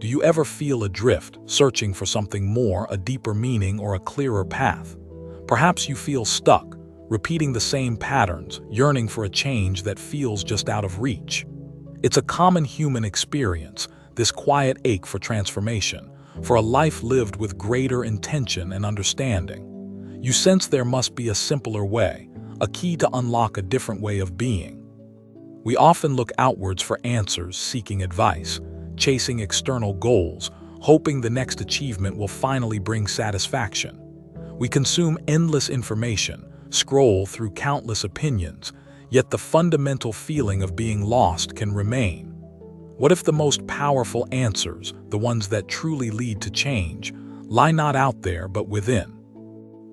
Do you ever feel adrift, searching for something more, a deeper meaning, or a clearer path? Perhaps you feel stuck, repeating the same patterns, yearning for a change that feels just out of reach. It's a common human experience, this quiet ache for transformation, for a life lived with greater intention and understanding. You sense there must be a simpler way, a key to unlock a different way of being. We often look outwards for answers, seeking advice, chasing external goals, hoping the next achievement will finally bring satisfaction. We consume endless information, scroll through countless opinions, yet the fundamental feeling of being lost can remain. What if the most powerful answers, the ones that truly lead to change, lie not out there but within?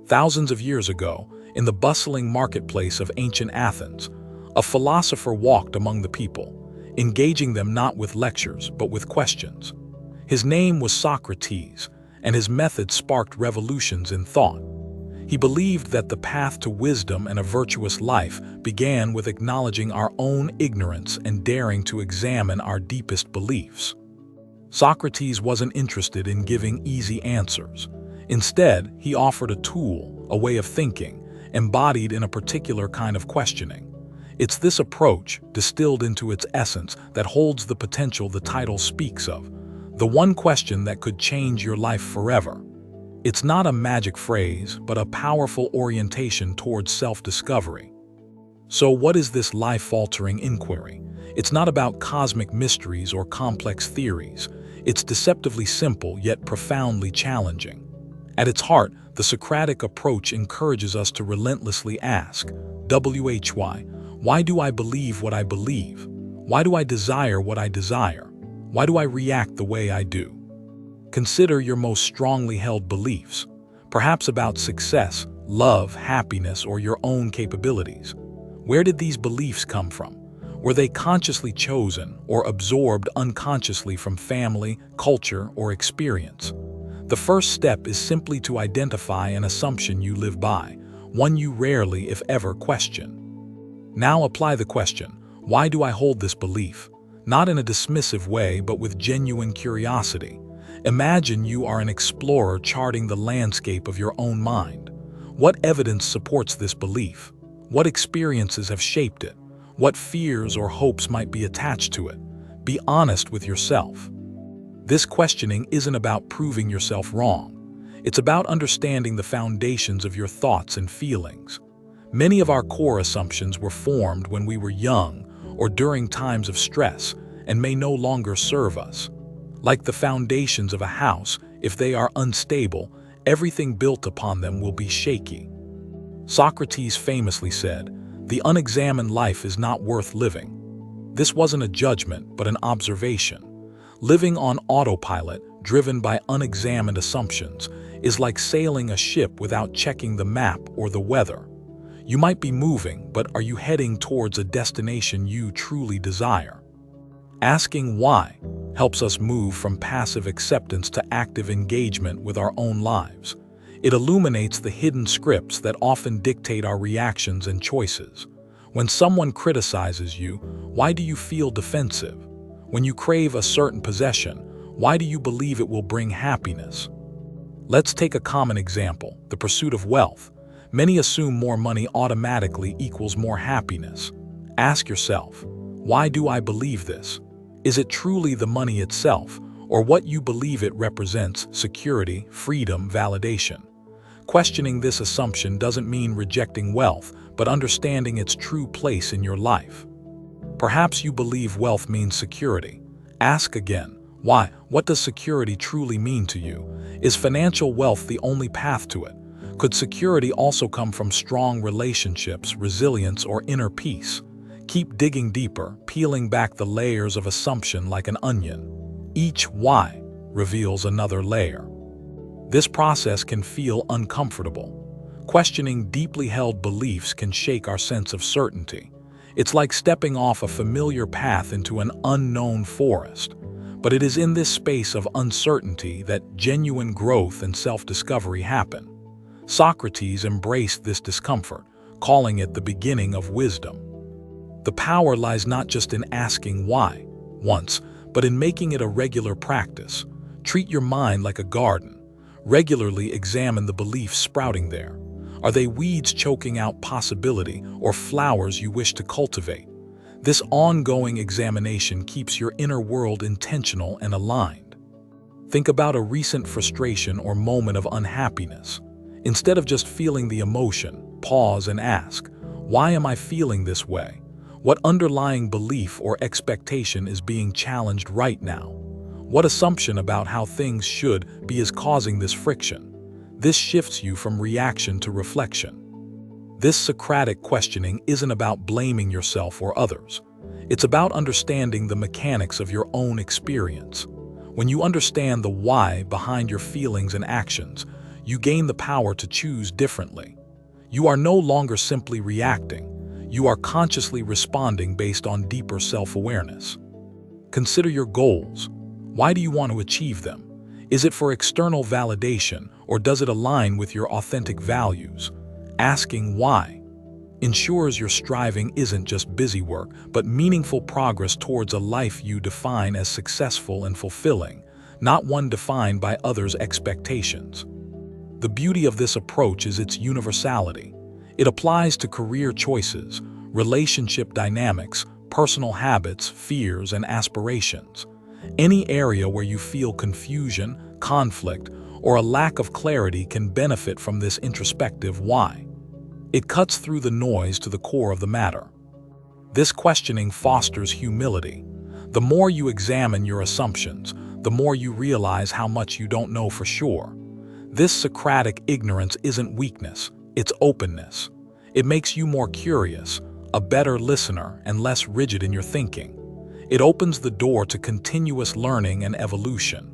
Thousands of years ago, in the bustling marketplace of ancient Athens, a philosopher walked among the people, engaging them not with lectures but with questions. His name was Socrates, and his method sparked revolutions in thought. He believed that the path to wisdom and a virtuous life began with acknowledging our own ignorance and daring to examine our deepest beliefs. Socrates wasn't interested in giving easy answers. Instead, he offered a tool, a way of thinking, embodied in a particular kind of questioning. It's this approach, distilled into its essence, that holds the potential the title speaks of, the one question that could change your life forever. It's not a magic phrase, but a powerful orientation towards self-discovery. So what is this life-altering inquiry? It's not about cosmic mysteries or complex theories. It's deceptively simple yet profoundly challenging. At its heart, the Socratic approach encourages us to relentlessly ask, why do I believe what I believe? Why do I desire what I desire? Why do I react the way I do? Consider your most strongly held beliefs, perhaps about success, love, happiness, or your own capabilities. Where did these beliefs come from? Were they consciously chosen or absorbed unconsciously from family, culture, or experience? The first step is simply to identify an assumption you live by, one you rarely, if ever, question. Now apply the question, why do I hold this belief? Not in a dismissive way, but with genuine curiosity. Imagine you are an explorer charting the landscape of your own mind. What evidence supports this belief? What experiences have shaped it? What fears or hopes might be attached to it? Be honest with yourself. This questioning isn't about proving yourself wrong. It's about understanding the foundations of your thoughts and feelings. Many of our core assumptions were formed when we were young or during times of stress and may no longer serve us. Like the foundations of a house, if they are unstable, everything built upon them will be shaky. Socrates famously said, "The unexamined life is not worth living." This wasn't a judgment, but an observation. Living on autopilot, driven by unexamined assumptions, is like sailing a ship without checking the map or the weather. You might be moving, but are you heading towards a destination you truly desire? Asking why helps us move from passive acceptance to active engagement with our own lives. It illuminates the hidden scripts that often dictate our reactions and choices. When someone criticizes you, why do you feel defensive? When you crave a certain possession, why do you believe it will bring happiness? Let's take a common example, the pursuit of wealth. Many assume more money automatically equals more happiness. Ask yourself, why do I believe this? Is it truly the money itself, or what you believe it represents, security, freedom, validation? Questioning this assumption doesn't mean rejecting wealth, but understanding its true place in your life. Perhaps you believe wealth means security. Ask again, why? What does security truly mean to you? Is financial wealth the only path to it? Could security also come from strong relationships, resilience, or inner peace? Keep digging deeper, peeling back the layers of assumption like an onion. Each why reveals another layer. This process can feel uncomfortable. Questioning deeply held beliefs can shake our sense of certainty. It's like stepping off a familiar path into an unknown forest. But it is in this space of uncertainty that genuine growth and self-discovery happen. Socrates embraced this discomfort, calling it the beginning of wisdom. The power lies not just in asking why once, but in making it a regular practice. Treat your mind like a garden. Regularly examine the beliefs sprouting there. Are they weeds choking out possibility or flowers you wish to cultivate? This ongoing examination keeps your inner world intentional and aligned. Think about a recent frustration or moment of unhappiness. Instead of just feeling the emotion, pause and ask, why am I feeling this way? What underlying belief or expectation is being challenged right now? What assumption about how things should be is causing this friction? This shifts you from reaction to reflection. This Socratic questioning isn't about blaming yourself or others. It's about understanding the mechanics of your own experience. When you understand the why behind your feelings and actions, you gain the power to choose differently. You are no longer simply reacting. You are consciously responding based on deeper self-awareness. Consider your goals. Why do you want to achieve them? Is it for external validation, or does it align with your authentic values? Asking why ensures your striving isn't just busy work, but meaningful progress towards a life you define as successful and fulfilling, not one defined by others' expectations. The beauty of this approach is its universality. It applies to career choices, relationship dynamics, personal habits, fears, and aspirations. Any area where you feel confusion, conflict, or a lack of clarity can benefit from this introspective why. It cuts through the noise to the core of the matter. This questioning fosters humility. The more you examine your assumptions, the more you realize how much you don't know for sure. This Socratic ignorance isn't weakness, it's openness. It makes you more curious, a better listener, and less rigid in your thinking. It opens the door to continuous learning and evolution.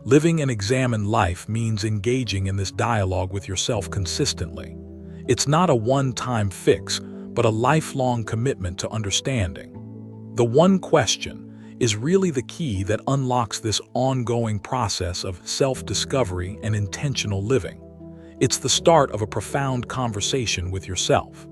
Living an examined life means engaging in this dialogue with yourself consistently. It's not a one-time fix, but a lifelong commitment to understanding. The one question is really the key that unlocks this ongoing process of self-discovery and intentional living. It's the start of a profound conversation with yourself.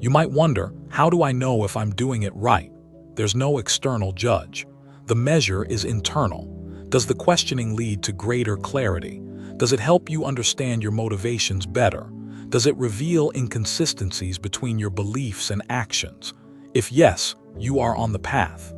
You might wonder, how do I know if I'm doing it right? There's no external judge. The measure is internal. Does the questioning lead to greater clarity? Does it help you understand your motivations better? Does it reveal inconsistencies between your beliefs and actions? If yes, you are on the path.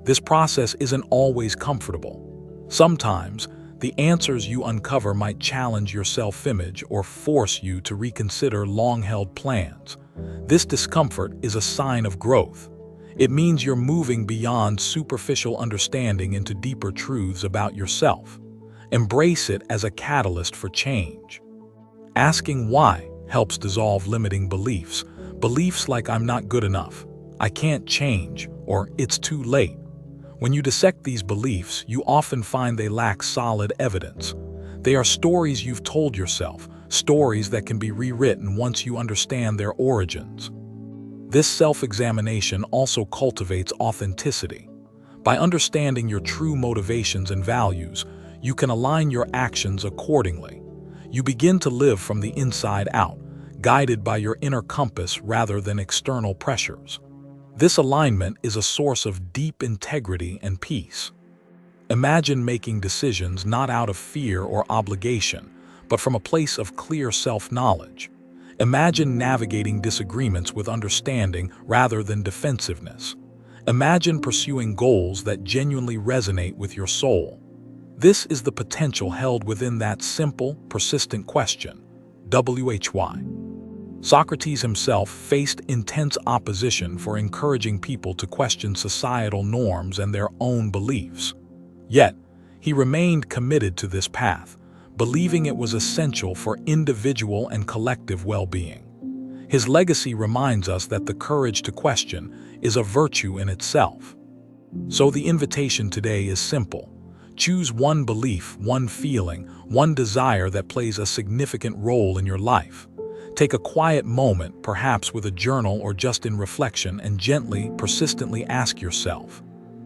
This process isn't always comfortable. Sometimes, the answers you uncover might challenge your self-image or force you to reconsider long-held plans. This discomfort is a sign of growth. It means you're moving beyond superficial understanding into deeper truths about yourself. Embrace it as a catalyst for change. Asking why helps dissolve limiting beliefs. Beliefs like I'm not good enough, I can't change, or it's too late. When you dissect these beliefs, you often find they lack solid evidence. They are stories you've told yourself, stories that can be rewritten once you understand their origins. This self-examination also cultivates authenticity. By understanding your true motivations and values, you can align your actions accordingly. You begin to live from the inside out, guided by your inner compass rather than external pressures. This alignment is a source of deep integrity and peace. Imagine making decisions not out of fear or obligation, but from a place of clear self-knowledge. Imagine navigating disagreements with understanding rather than defensiveness. Imagine pursuing goals that genuinely resonate with your soul. This is the potential held within that simple, persistent question, why? Socrates himself faced intense opposition for encouraging people to question societal norms and their own beliefs. Yet, he remained committed to this path, believing it was essential for individual and collective well-being. His legacy reminds us that the courage to question is a virtue in itself. So the invitation today is simple. Choose one belief, one feeling, one desire that plays a significant role in your life. Take a quiet moment, perhaps with a journal or just in reflection, and gently, persistently ask yourself,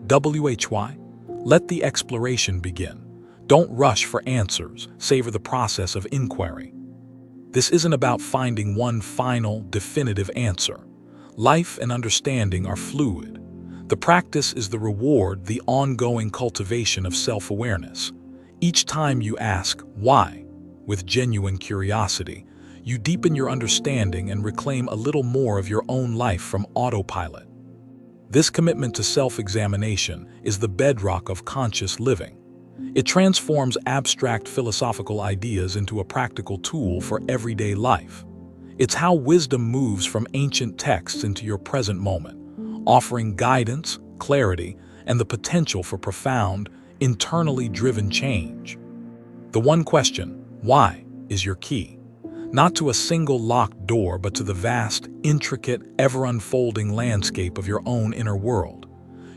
why? Let the exploration begin. Don't rush for answers, savor the process of inquiry. This isn't about finding one final, definitive answer. Life and understanding are fluid. The practice is the reward, the ongoing cultivation of self-awareness. Each time you ask, why, with genuine curiosity, you deepen your understanding and reclaim a little more of your own life from autopilot. This commitment to self-examination is the bedrock of conscious living. It transforms abstract philosophical ideas into a practical tool for everyday life. It's how wisdom moves from ancient texts into your present moment, offering guidance, clarity, and the potential for profound, internally driven change. The one question, why, is your key. Not to a single locked door, but to the vast, intricate, ever-unfolding landscape of your own inner world.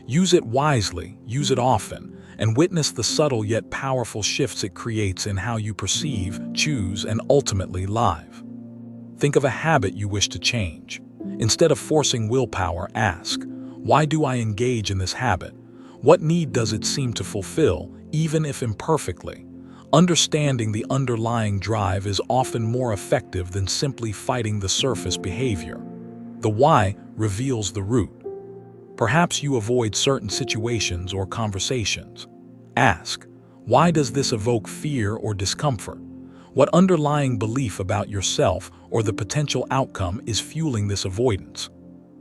Use it wisely, use it often, and witness the subtle yet powerful shifts it creates in how you perceive, choose, and ultimately live. Think of a habit you wish to change. Instead of forcing willpower, ask, why do I engage in this habit? What need does it seem to fulfill, even if imperfectly? Understanding the underlying drive is often more effective than simply fighting the surface behavior. The why reveals the root. Perhaps you avoid certain situations or conversations. Ask, why does this evoke fear or discomfort? What underlying belief about yourself or the potential outcome is fueling this avoidance?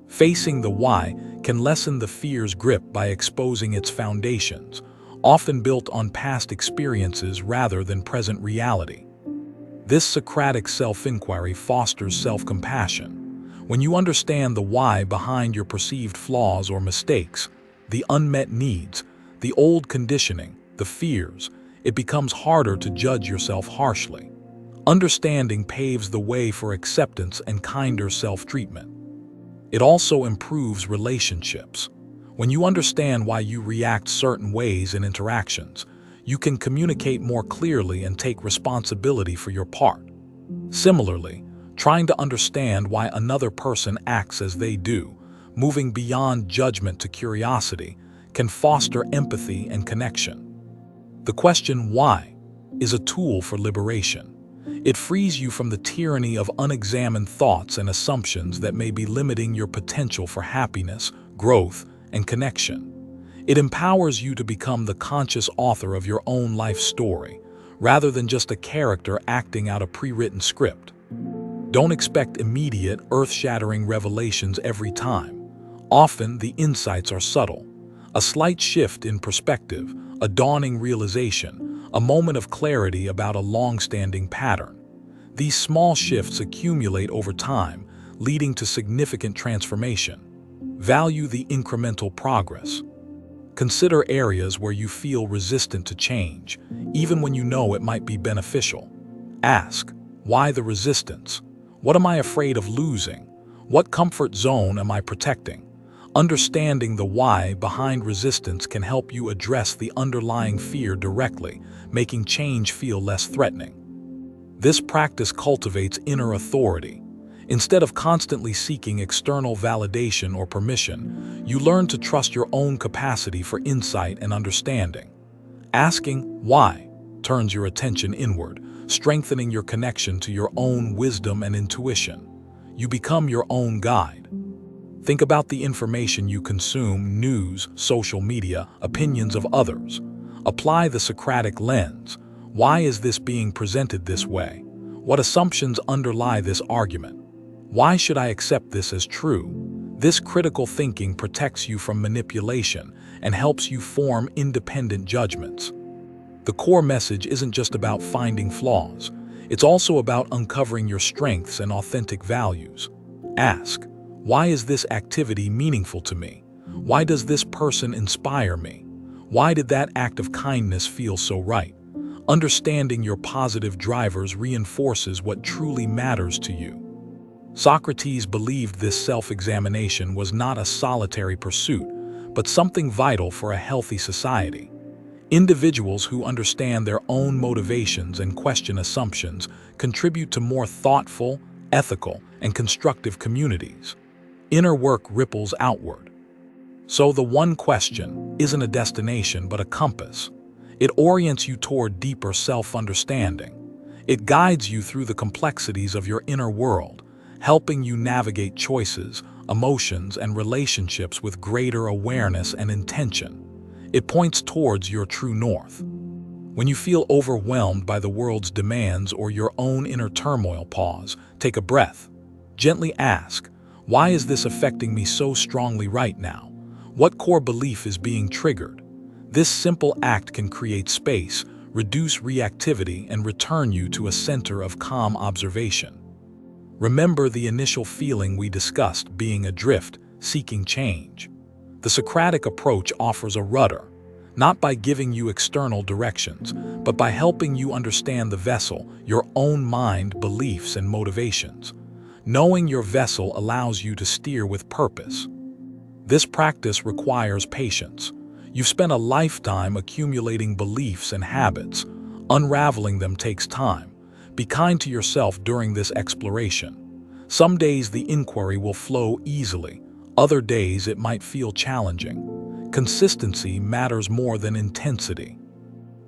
Facing the why can lessen the fear's grip by exposing its foundations, often built on past experiences rather than present reality. This Socratic self-inquiry fosters self-compassion. When you understand the why behind your perceived flaws or mistakes, the unmet needs, the old conditioning, the fears, it becomes harder to judge yourself harshly. Understanding paves the way for acceptance and kinder self-treatment. It also improves relationships. When you understand why you react certain ways in interactions, you can communicate more clearly and take responsibility for your part. Similarly, trying to understand why another person acts as they do, moving beyond judgment to curiosity, can foster empathy and connection. The question why is a tool for liberation. It frees you from the tyranny of unexamined thoughts and assumptions that may be limiting your potential for happiness, growth, and connection. It empowers you to become the conscious author of your own life story, rather than just a character acting out a pre-written script. Don't expect immediate, earth-shattering revelations every time. Often, the insights are subtle. A slight shift in perspective, a dawning realization, a moment of clarity about a long-standing pattern. These small shifts accumulate over time, leading to significant transformation. Value the incremental progress. Consider areas where you feel resistant to change, even when you know it might be beneficial. Ask, why the resistance? What am I afraid of losing? What comfort zone am I protecting? Understanding the why behind resistance can help you address the underlying fear directly, making change feel less threatening. This practice cultivates inner authority. Instead of constantly seeking external validation or permission, you learn to trust your own capacity for insight and understanding. Asking why turns your attention inward, strengthening your connection to your own wisdom and intuition. You become your own guide. Think about the information you consume: news, social media, opinions of others. Apply the Socratic lens. Why is this being presented this way? What assumptions underlie this argument? Why should I accept this as true? This critical thinking protects you from manipulation and helps you form independent judgments. The core message isn't just about finding flaws. It's also about uncovering your strengths and authentic values. Ask, why is this activity meaningful to me? Why does this person inspire me? Why did that act of kindness feel so right? Understanding your positive drivers reinforces what truly matters to you. Socrates believed this self-examination was not a solitary pursuit, but something vital for a healthy society. Individuals who understand their own motivations and question assumptions contribute to more thoughtful, ethical, and constructive communities. Inner work ripples outward. So the one question isn't a destination but a compass. It orients you toward deeper self-understanding. It guides you through the complexities of your inner world, helping you navigate choices, emotions, and relationships with greater awareness and intention. It points towards your true north. When you feel overwhelmed by the world's demands or your own inner turmoil, pause, take a breath. Gently ask, why is this affecting me so strongly right now? What core belief is being triggered? This simple act can create space, reduce reactivity, and return you to a center of calm observation. Remember the initial feeling we discussed, being adrift, seeking change. The Socratic approach offers a rudder, not by giving you external directions, but by helping you understand the vessel, your own mind, beliefs, and motivations. Knowing your vessel allows you to steer with purpose. This practice requires patience. You've spent a lifetime accumulating beliefs and habits. Unraveling them takes time. Be kind to yourself during this exploration. Some days the inquiry will flow easily. Other days it might feel challenging. Consistency matters more than intensity.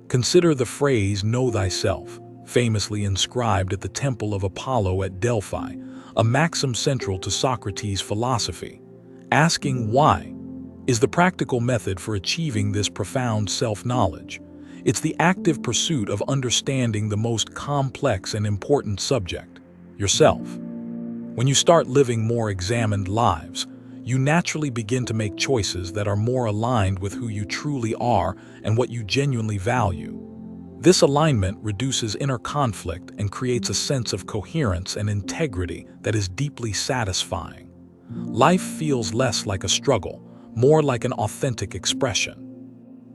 Consider the phrase, "Know thyself," famously inscribed at the Temple of Apollo at Delphi, a maxim central to Socrates' philosophy. Asking why is the practical method for achieving this profound self-knowledge. It's the active pursuit of understanding the most complex and important subject, yourself. When you start living more examined lives, you naturally begin to make choices that are more aligned with who you truly are and what you genuinely value. This alignment reduces inner conflict and creates a sense of coherence and integrity that is deeply satisfying. Life feels less like a struggle, more like an authentic expression.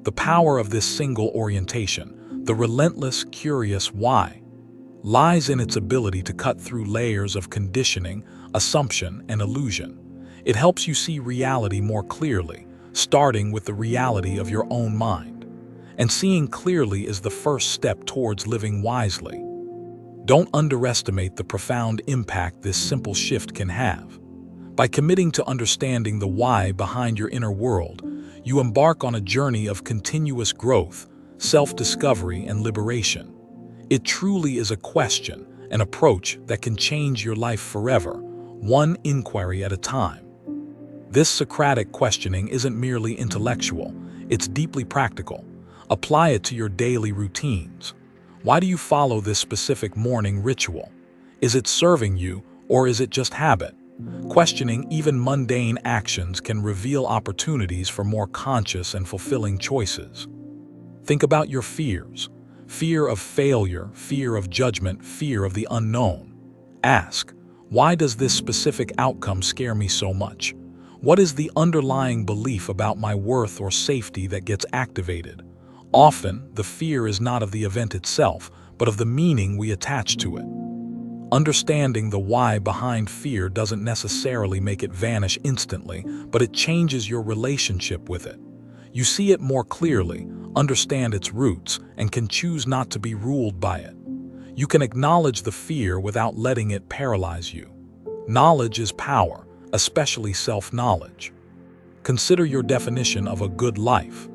The power of this single orientation, the relentless, curious why, lies in its ability to cut through layers of conditioning, assumption, and illusion. It helps you see reality more clearly, starting with the reality of your own mind. And seeing clearly is the first step towards living wisely. Don't underestimate the profound impact this simple shift can have. By committing to understanding the why behind your inner world, you embark on a journey of continuous growth, self-discovery, and liberation. It truly is a question, an approach that can change your life forever, one inquiry at a time. This Socratic questioning isn't merely intellectual, it's deeply practical. Apply it to your daily routines. Why do you follow this specific morning ritual? Is it serving you, or is it just habit? Questioning even mundane actions can reveal opportunities for more conscious and fulfilling choices. Think about your fears. Fear of failure, fear of judgment, fear of the unknown. Ask, why does this specific outcome scare me so much? What is the underlying belief about my worth or safety that gets activated? Often, the fear is not of the event itself, but of the meaning we attach to it. Understanding the why behind fear doesn't necessarily make it vanish instantly, but it changes your relationship with it. You see it more clearly, understand its roots, and can choose not to be ruled by it. You can acknowledge the fear without letting it paralyze you. Knowledge is power, especially self-knowledge. Consider your definition of a good life.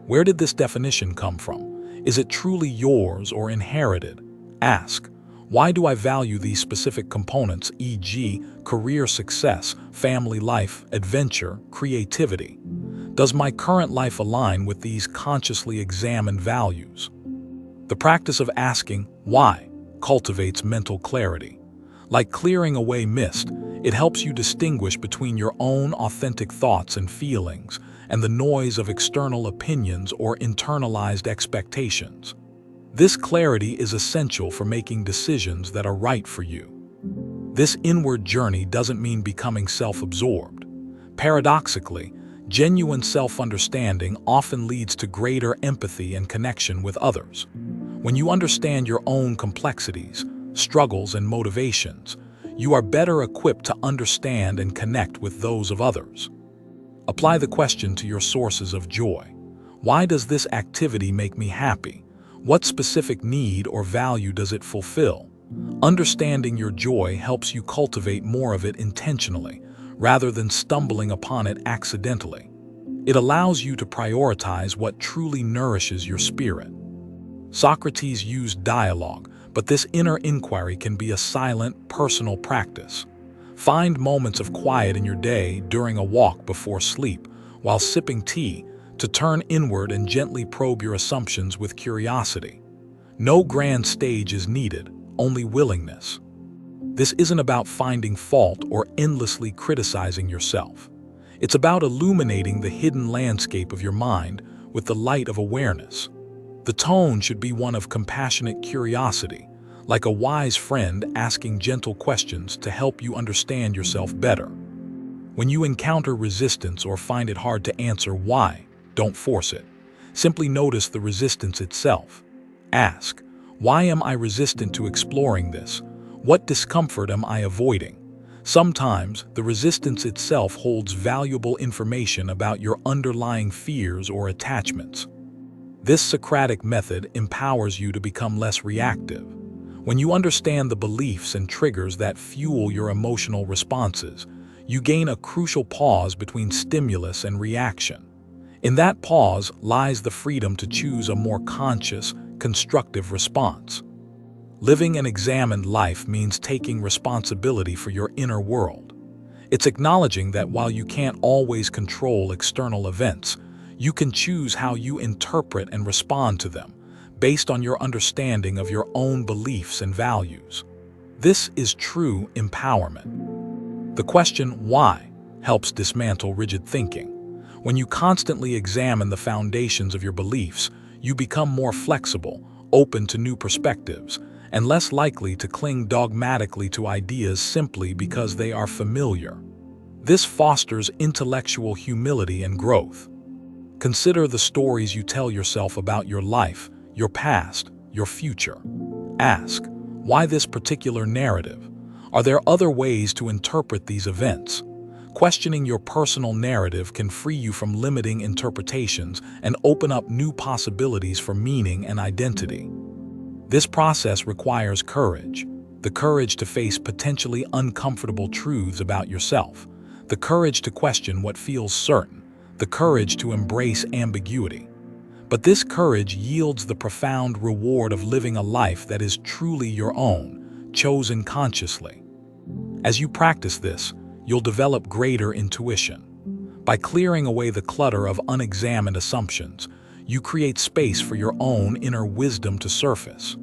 Where did this definition come from? Is it truly yours or inherited? Ask, why do I value these specific components, e.g., career success, family life, adventure, creativity? Does my current life align with these consciously examined values? The practice of asking why cultivates mental clarity. Like clearing away mist, it helps you distinguish between your own authentic thoughts and feelings and the noise of external opinions or internalized expectations. This clarity is essential for making decisions that are right for you. This inward journey doesn't mean becoming self-absorbed. Paradoxically, genuine self-understanding often leads to greater empathy and connection with others. When you understand your own complexities, struggles, and motivations, you are better equipped to understand and connect with those of others. Apply the question to your sources of joy. Why does this activity make me happy? What specific need or value does it fulfill? Understanding your joy helps you cultivate more of it intentionally, rather than stumbling upon it accidentally. It allows you to prioritize what truly nourishes your spirit. Socrates used dialogue, but this inner inquiry can be a silent, personal practice. Find moments of quiet in your day during a walk before sleep, while sipping tea, to turn inward and gently probe your assumptions with curiosity. No grand stage is needed, only willingness. This isn't about finding fault or endlessly criticizing yourself. It's about illuminating the hidden landscape of your mind with the light of awareness. The tone should be one of compassionate curiosity, like a wise friend asking gentle questions to help you understand yourself better. When you encounter resistance or find it hard to answer why, don't force it. Simply notice the resistance itself. Ask, why am I resistant to exploring this? What discomfort am I avoiding? Sometimes, the resistance itself holds valuable information about your underlying fears or attachments. This Socratic method empowers you to become less reactive. When you understand the beliefs and triggers that fuel your emotional responses, you gain a crucial pause between stimulus and reaction. In that pause lies the freedom to choose a more conscious, constructive response. Living an examined life means taking responsibility for your inner world. It's acknowledging that while you can't always control external events, you can choose how you interpret and respond to them, based on your understanding of your own beliefs and values. This is true empowerment. The question why helps dismantle rigid thinking. When you constantly examine the foundations of your beliefs, you become more flexible, open to new perspectives, and less likely to cling dogmatically to ideas simply because they are familiar. This fosters intellectual humility and growth. Consider the stories you tell yourself about your life, your past, your future. Ask, why this particular narrative? Are there other ways to interpret these events? Questioning your personal narrative can free you from limiting interpretations and open up new possibilities for meaning and identity. This process requires courage, the courage to face potentially uncomfortable truths about yourself, the courage to question what feels certain, the courage to embrace ambiguity. But this courage yields the profound reward of living a life that is truly your own, chosen consciously. As you practice this, you'll develop greater intuition. By clearing away the clutter of unexamined assumptions, you create space for your own inner wisdom to surface.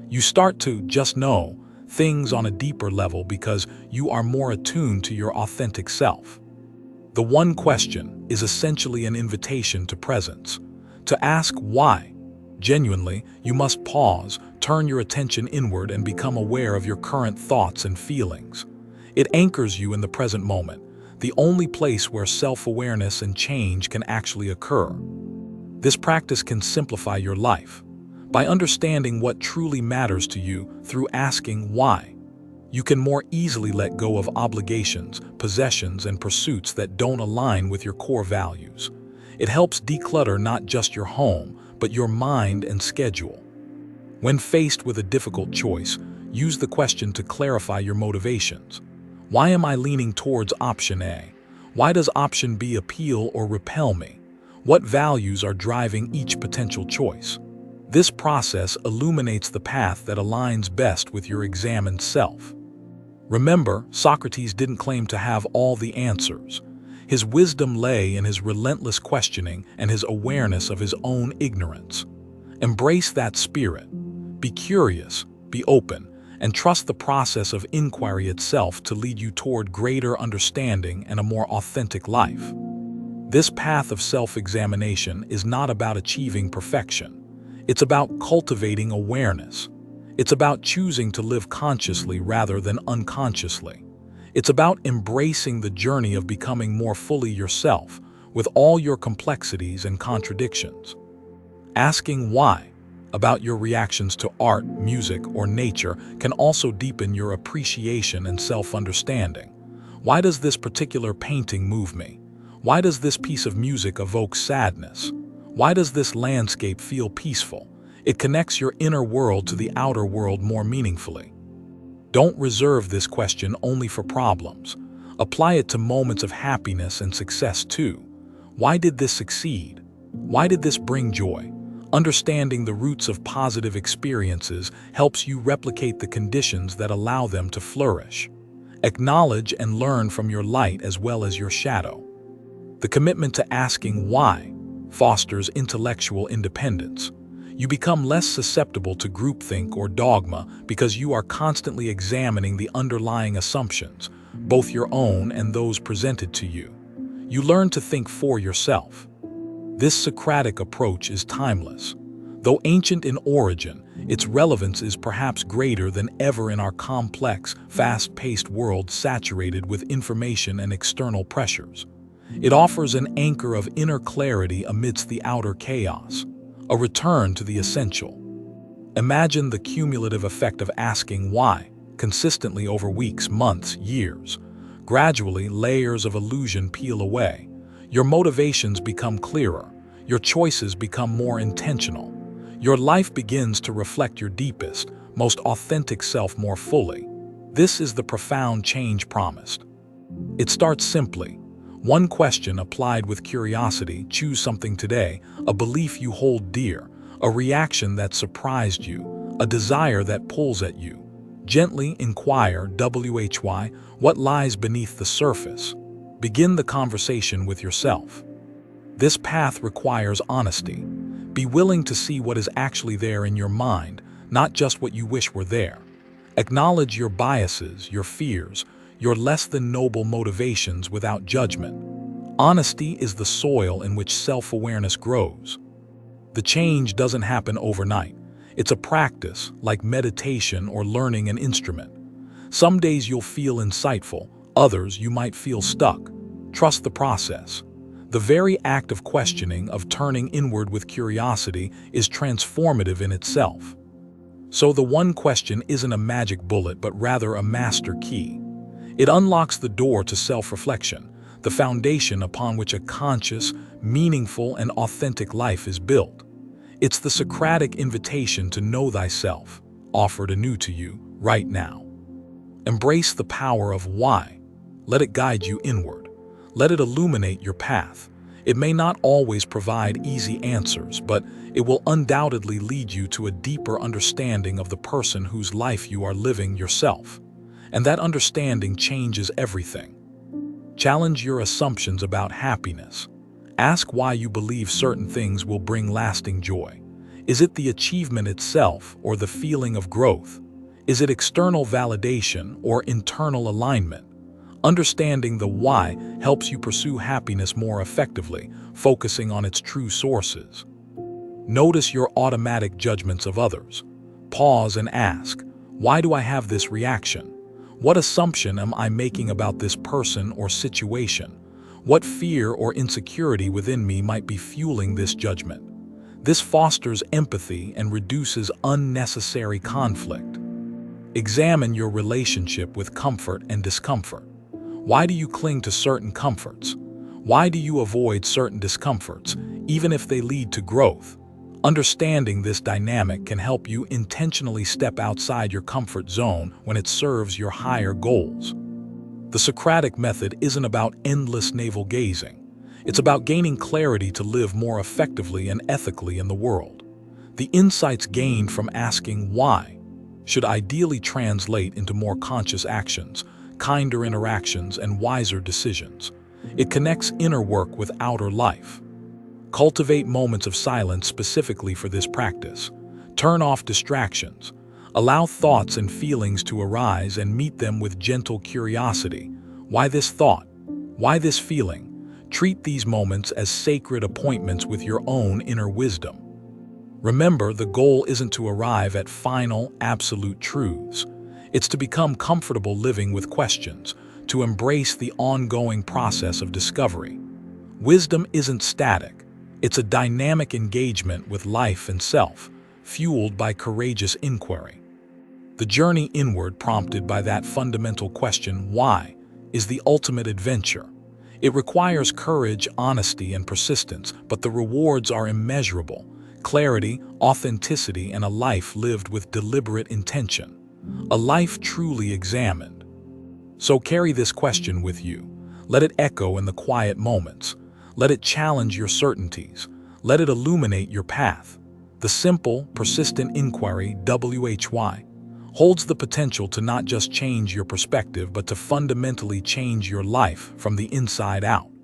You start to just know things on a deeper level because you are more attuned to your authentic self. The one question is essentially an invitation to presence. To ask why. Genuinely, you must pause, turn your attention inward, and become aware of your current thoughts and feelings. It anchors you in the present moment, the only place where self-awareness and change can actually occur. This practice can simplify your life. By understanding what truly matters to you through asking why, you can more easily let go of obligations, possessions, and pursuits that don't align with your core values. It helps declutter not just your home, but your mind and schedule. When faced with a difficult choice, use the question to clarify your motivations. Why am I leaning towards option A? Why does option B appeal or repel me? What values are driving each potential choice? This process illuminates the path that aligns best with your examined self. Remember, Socrates didn't claim to have all the answers. His wisdom lay in his relentless questioning and his awareness of his own ignorance. Embrace that spirit. Be curious, be open, and trust the process of inquiry itself to lead you toward greater understanding and a more authentic life. This path of self-examination is not about achieving perfection. It's about cultivating awareness. It's about choosing to live consciously rather than unconsciously. It's about embracing the journey of becoming more fully yourself, with all your complexities and contradictions. Asking why about your reactions to art, music, or nature can also deepen your appreciation and self-understanding. Why does this particular painting move me? Why does this piece of music evoke sadness? Why does this landscape feel peaceful? It connects your inner world to the outer world more meaningfully. Don't reserve this question only for problems. Apply it to moments of happiness and success too. Why did this succeed? Why did this bring joy? Understanding the roots of positive experiences helps you replicate the conditions that allow them to flourish. Acknowledge and learn from your light as well as your shadow. The commitment to asking why fosters intellectual independence. You become less susceptible to groupthink or dogma because you are constantly examining the underlying assumptions, both your own and those presented to you. You learn to think for yourself. This Socratic approach is timeless. Though ancient in origin, its relevance is perhaps greater than ever in our complex, fast-paced world saturated with information and external pressures. It offers an anchor of inner clarity amidst the outer chaos, a return to the essential. Imagine the cumulative effect of asking why, consistently over weeks, months, years. Gradually, layers of illusion peel away. Your motivations become clearer. Your choices become more intentional. Your life begins to reflect your deepest, most authentic self more fully. This is the profound change promised. It starts simply. One question applied with curiosity: choose something today, a belief you hold dear, a reaction that surprised you, a desire that pulls at you. Gently inquire, what lies beneath the surface. Begin the conversation with yourself. This path requires honesty. Be willing to see what is actually there in your mind, not just what you wish were there. Acknowledge your biases, your fears, your less than noble motivations without judgment. Honesty is the soil in which self-awareness grows. The change doesn't happen overnight. It's a practice, like meditation or learning an instrument. Some days you'll feel insightful, others you might feel stuck. Trust the process. The very act of questioning, of turning inward with curiosity, is transformative in itself. So the one question isn't a magic bullet, but rather a master key. It unlocks the door to self-reflection, the foundation upon which a conscious, meaningful, and authentic life is built. It's the Socratic invitation to know thyself, offered anew to you right now. Embrace the power of why. Let it guide you inward. Let it illuminate your path. It may not always provide easy answers, but it will undoubtedly lead you to a deeper understanding of the person whose life you are living yourself. And that understanding changes everything. Challenge your assumptions about happiness. Ask why you believe certain things will bring lasting joy. Is it the achievement itself or the feeling of growth? Is it external validation or internal alignment? Understanding the why helps you pursue happiness more effectively, focusing on its true sources. Notice your automatic judgments of others. Pause and ask, why do I have this reaction? What assumption am I making about this person or situation? What fear or insecurity within me might be fueling this judgment? This fosters empathy and reduces unnecessary conflict. Examine your relationship with comfort and discomfort. Why do you cling to certain comforts? Why do you avoid certain discomforts, even if they lead to growth? Understanding this dynamic can help you intentionally step outside your comfort zone when it serves your higher goals. The Socratic method isn't about endless navel-gazing. It's about gaining clarity to live more effectively and ethically in the world. The insights gained from asking why should ideally translate into more conscious actions, kinder interactions, and wiser decisions. It connects inner work with outer life. Cultivate moments of silence specifically for this practice. Turn off distractions. Allow thoughts and feelings to arise and meet them with gentle curiosity. Why this thought? Why this feeling? Treat these moments as sacred appointments with your own inner wisdom. Remember, the goal isn't to arrive at final, absolute truths. It's to become comfortable living with questions, to embrace the ongoing process of discovery. Wisdom isn't static. It's a dynamic engagement with life and self, fueled by courageous inquiry. The journey inward, prompted by that fundamental question, why, is the ultimate adventure. It requires courage, honesty, and persistence, but the rewards are immeasurable: clarity, authenticity, and a life lived with deliberate intention. A life truly examined. So carry this question with you. Let it echo in the quiet moments. Let it challenge your certainties. Let it illuminate your path. The simple, persistent inquiry, holds the potential to not just change your perspective, but to fundamentally change your life from the inside out.